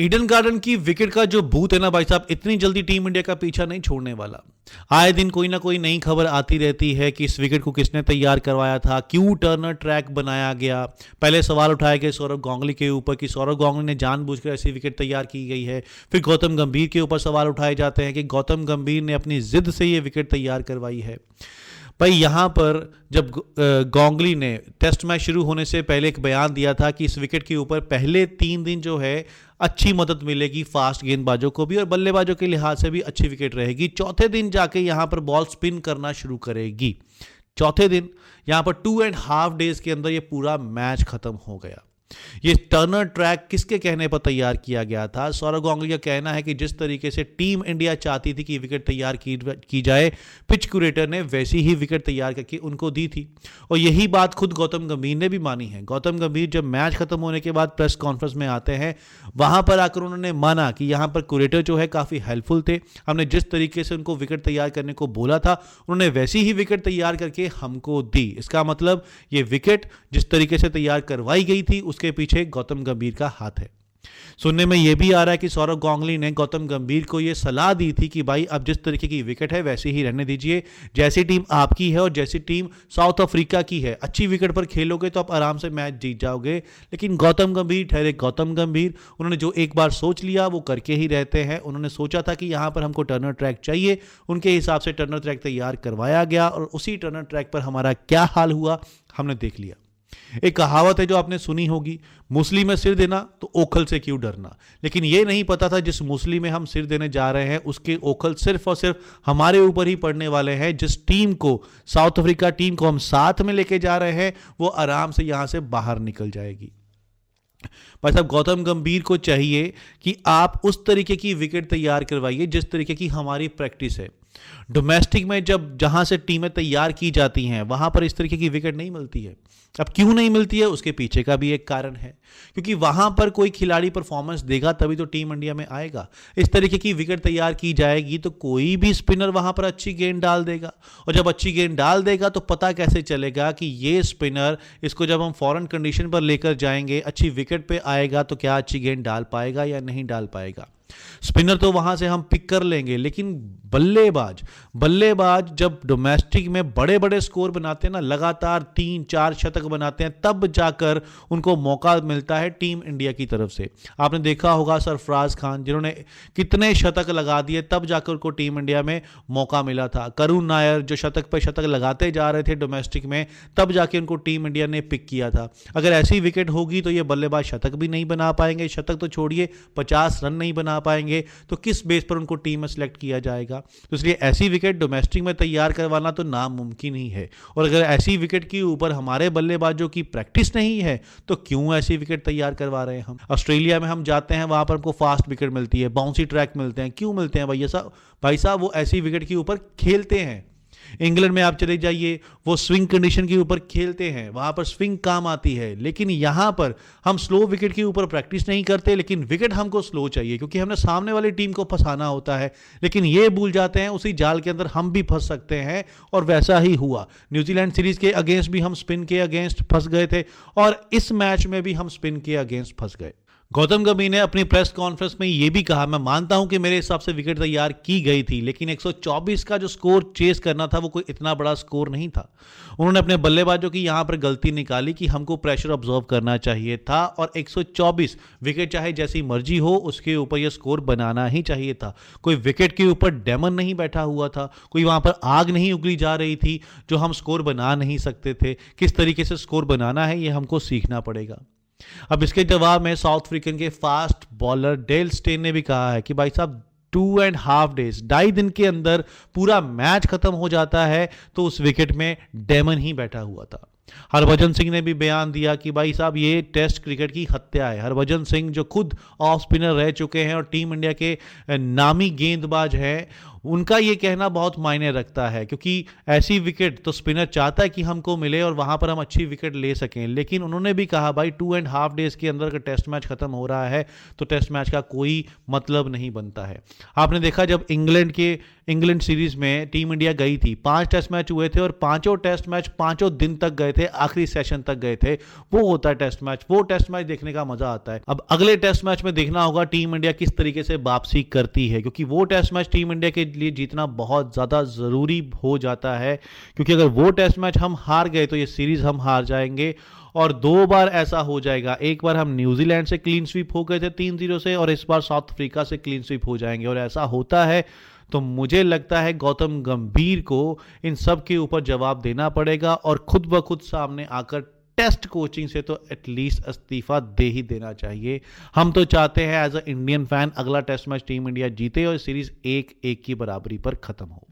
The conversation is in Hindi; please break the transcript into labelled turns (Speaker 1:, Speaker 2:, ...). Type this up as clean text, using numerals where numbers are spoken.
Speaker 1: ईडन गार्डन की विकेट का जो भूत है ना भाई साहब, इतनी जल्दी टीम इंडिया का पीछा नहीं छोड़ने वाला। आए दिन कोई ना कोई नई खबर आती रहती है कि इस विकेट को किसने तैयार करवाया था, क्यों टर्नर ट्रैक बनाया गया। पहले सवाल उठाए गए सौरव गांगुली के ऊपर कि सौरव गांगुली ने जानबूझकर ऐसी विकेट तैयार की गई है। फिर गौतम गंभीर के ऊपर सवाल उठाए जाते हैं कि गौतम गंभीर ने अपनी जिद से ये विकेट तैयार करवाई है। भाई यहाँ पर जब गांगुली ने टेस्ट मैच शुरू होने से पहले एक बयान दिया था कि इस विकेट के ऊपर पहले 3 दिन जो है अच्छी मदद मिलेगी फास्ट गेंदबाजों को भी और बल्लेबाजों के लिहाज से भी अच्छी विकेट रहेगी। चौथे दिन जाके यहाँ पर बॉल स्पिन करना शुरू करेगी। चौथे दिन यहाँ पर 2.5 डेज के अंदर ये पूरा मैच खत्म हो गया। ये टर्नर ट्रैक किसके कहने पर तैयार किया गया था? सौरव गांगुली का कहना है कि जिस तरीके से टीम इंडिया चाहती थी कि विकेट तैयार की जाए, पिच क्यूरेटर ने वैसी ही विकेट तैयार करके उनको दी थी। और यही बात खुद गौतम गंभीर ने भी मानी है। गौतम गंभीर जब मैच खत्म होने के बाद प्रेस कॉन्फ्रेंस में आते हैं, वहां पर आकर उन्होंने माना कि यहां पर क्यूरेटर जो है काफी हेल्पफुल थे। हमने जिस तरीके से उनको विकेट तैयार करने को बोला था, उन्होंने वैसी ही विकेट तैयार करके हमको दी। इसका मतलब ये विकेट जिस तरीके से तैयार करवाई गई थी उसके पीछे गौतम गंभीर का हाथ है। सुनने में यह भी आ रहा है कि सौरव गांगुली ने गौतम गंभीर को यह सलाह दी थी कि भाई अब जिस तरीके की विकेट है वैसे ही रहने दीजिए, जैसी टीम आपकी है और जैसी टीम साउथ अफ्रीका की है, अच्छी विकेट पर खेलोगे तो आप आराम से मैच जीत जाओगे। लेकिन गौतम गंभीर ठहरे गौतम गंभीर, उन्होंने जो एक बार सोच लिया वो करके ही रहते हैं। उन्होंने सोचा था कि यहां पर हमको टर्नर ट्रैक चाहिए, उनके हिसाब से टर्नर ट्रैक तैयार करवाया गया और उसी टर्नर ट्रैक पर हमारा क्या हाल हुआ हमने देख लिया। एक कहावत है जो आपने सुनी होगी, मूसली में सिर देना तो ओखल से क्यों डरना। लेकिन यह नहीं पता था जिस मूसली में हम सिर देने जा रहे हैं उसके ओखल सिर्फ और सिर्फ हमारे ऊपर ही पड़ने वाले हैं। जिस टीम को, साउथ अफ्रीका टीम को हम साथ में लेके जा रहे हैं, वो आराम से यहां से बाहर निकल जाएगी। भाई साहब, गौतम गंभीर को चाहिए कि आप उस तरीके की विकेट तैयार करवाइए जिस तरीके की हमारी प्रैक्टिस है। डोमेस्टिक में जब जहां से टीमें तैयार की जाती हैं वहां पर इस तरीके की विकेट नहीं मिलती है। अब क्यों नहीं मिलती है उसके पीछे का भी एक कारण है, क्योंकि वहां पर कोई खिलाड़ी परफॉर्मेंस देगा तभी तो टीम इंडिया में आएगा। इस तरीके की विकेट तैयार की जाएगी तो कोई भी स्पिनर वहां पर अच्छी गेंद डाल देगा, और जब अच्छी गेंद डाल देगा तो पता कैसे चलेगा कि ये स्पिनर, इसको जब हम फॉरेन कंडीशन पर लेकर जाएंगे, अच्छी विकेट पे आएगा तो क्या अच्छी गेंद डाल पाएगा या नहीं डाल पाएगा। स्पिनर तो वहां से हम पिक कर लेंगे, लेकिन बल्लेबाज जब डोमेस्टिक में बड़े बड़े स्कोर बनाते हैं ना, लगातार 3-4 शतक बनाते हैं, तब जाकर उनको मौका मिलता है टीम इंडिया की तरफ से। आपने देखा होगा सरफराज खान जिन्होंने कितने शतक लगा दिए, तब जाकर उनको टीम इंडिया में मौका मिला था। करुण नायर जो शतक पर शतक लगाते जा रहे थे डोमेस्टिक में, तब जाके उनको टीम इंडिया ने पिक किया था। अगर ऐसी विकेट होगी तो ये बल्लेबाज शतक भी नहीं बना पाएंगे, शतक तो छोड़िए 50 रन नहीं बना पाएंगे, तो किस बेस पर उनको टीम में सिलेक्ट किया जाएगा। तो इसलिए ऐसी विकेट डोमेस्टिक में तैयार करवाना तो नामुमकिन ही है। और अगर ऐसी विकेट के ऊपर हमारे बल्लेबाजों की प्रैक्टिस नहीं है तो क्यों ऐसी विकेट तैयार करवा रहे हैं हम। ऑस्ट्रेलिया में हम जाते हैं, वहां पर हमको फास्ट विकेट मिलती है, बाउंसी ट्रैक मिलते हैं। क्यों मिलते हैं भाई साहब, वो ऐसी विकेट के ऊपर खेलते हैं। इंग्लैंड में आप चले जाइए, वो स्विंग कंडीशन के ऊपर खेलते हैं, वहां पर स्विंग काम आती है। लेकिन यहां पर हम स्लो विकेट के ऊपर प्रैक्टिस नहीं करते, लेकिन विकेट हमको स्लो चाहिए क्योंकि हमने सामने वाली टीम को फंसाना होता है। लेकिन ये भूल जाते हैं उसी जाल के अंदर हम भी फंस सकते हैं, और वैसा ही हुआ। न्यूजीलैंड सीरीज के अगेंस्ट भी हम स्पिन के अगेंस्ट फंस गए थे, और इस मैच में भी हम स्पिन के अगेंस्ट फंस गए। गौतम गंभीर ने अपनी प्रेस कॉन्फ्रेंस में यह भी कहा, मैं मानता हूं कि मेरे हिसाब से विकेट तैयार की गई थी, लेकिन 124 का जो स्कोर चेस करना था वो कोई इतना बड़ा स्कोर नहीं था। उन्होंने अपने बल्लेबाजों की यहां पर गलती निकाली कि हमको प्रेशर ऑब्जर्व करना चाहिए था, और 124 विकेट चाहे जैसी मर्जी हो उसके ऊपर यह स्कोर बनाना ही चाहिए था। कोई विकेट के ऊपर डेमन नहीं बैठा हुआ था, कोई वहां पर आग नहीं उगली जा रही थी जो हम स्कोर बना नहीं सकते थे। किस तरीके से स्कोर बनाना है यह हमको सीखना पड़ेगा। अब इसके जवाब में साउथ अफ्रीकन के फास्ट बॉलर डेल स्टेन ने भी कहा है कि भाई साहब 2.5 डेज, 2.5 दिन के अंदर पूरा मैच खत्म हो जाता है, तो उस विकेट में डेमन ही बैठा हुआ था। हरभजन सिंह ने भी बयान दिया कि भाई साहब ये टेस्ट क्रिकेट की हत्या है। हरभजन सिंह जो खुद ऑफ स्पिनर रह चुके हैं और टीम इंडिया के नामी गेंदबाज हैं, उनका ये कहना बहुत मायने रखता है, क्योंकि ऐसी विकेट तो स्पिनर चाहता है कि हमको मिले और वहां पर हम अच्छी विकेट ले सकें। लेकिन उन्होंने भी कहा भाई 2.5 डेज के अंदर अगर टेस्ट मैच खत्म हो रहा है तो टेस्ट मैच का कोई मतलब नहीं बनता है। आपने देखा जब इंग्लैंड सीरीज में टीम इंडिया गई थी, 5 टेस्ट मैच हुए थे और पांचों टेस्ट मैच 5 दिन तक गए थे, आखिरी सेशन तक गए थे। वो होता है टेस्ट मैच, वो टेस्ट मैच देखने का मजा आता है। अब अगले टेस्ट मैच में देखना होगा टीम इंडिया किस तरीके से वापसी करती है, क्योंकि वो टेस्ट मैच टीम इंडिया के लिए जीतना बहुत ज्यादा जरूरी हो जाता है, क्योंकि अगर वो टेस्ट मैच हम हार गए तो ये सीरीज हम हार जाएंगे। और 2 बार ऐसा हो जाएगा, एक बार हम न्यूजीलैंड से क्लीन स्वीप हो गए थे 3-0 से, और इस बार साउथ अफ्रीका से क्लीन स्वीप हो जाएंगे। और ऐसा होता है तो मुझे लगता है गौतम गंभीर को इन सब के ऊपर जवाब देना पड़ेगा और खुद ब खुद सामने आकर टेस्ट कोचिंग से तो एटलीस्ट इस्तीफा दे ही देना चाहिए। हम तो चाहते हैं एज अ इंडियन फैन अगला टेस्ट मैच टीम इंडिया जीते और सीरीज 1-1 की बराबरी पर खत्म हो।